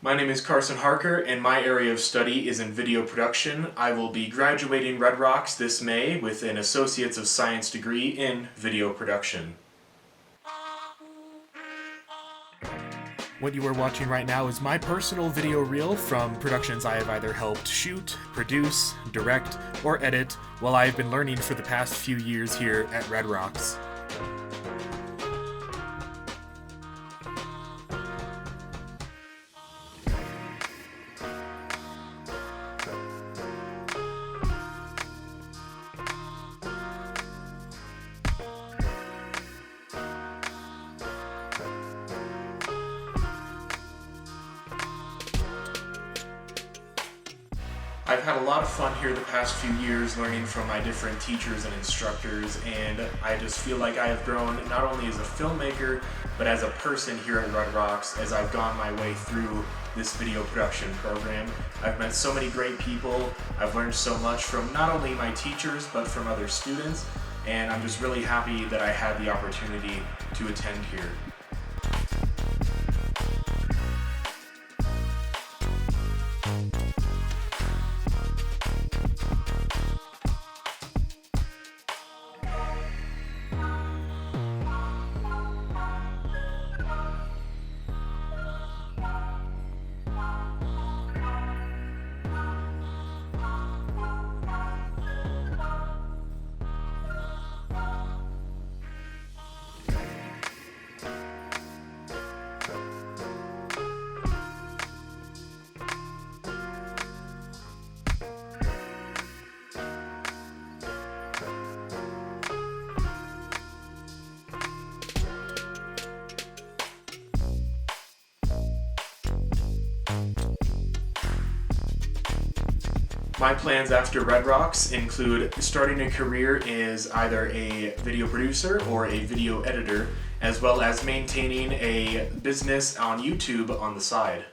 My name is Carson Harker, and my area of study is in video production. I will be graduating Red Rocks this May with an Associates of Science degree in video production. What you are watching right now is my personal video reel from productions I have either helped shoot, produce, direct, or edit while I have been learning for the past few years here at Red Rocks. I've had a lot of fun here the past few years learning from my different teachers and instructors, and I just feel like I have grown not only as a filmmaker, but as a person here at Red Rocks as I've gone my way through this video production program. I've met so many great people, I've learned so much from not only my teachers, but from other students, and I'm just really happy that I had the opportunity to attend here. My plans after Red Rocks include starting a career as either a video producer or a video editor, as well as maintaining a business on YouTube on the side.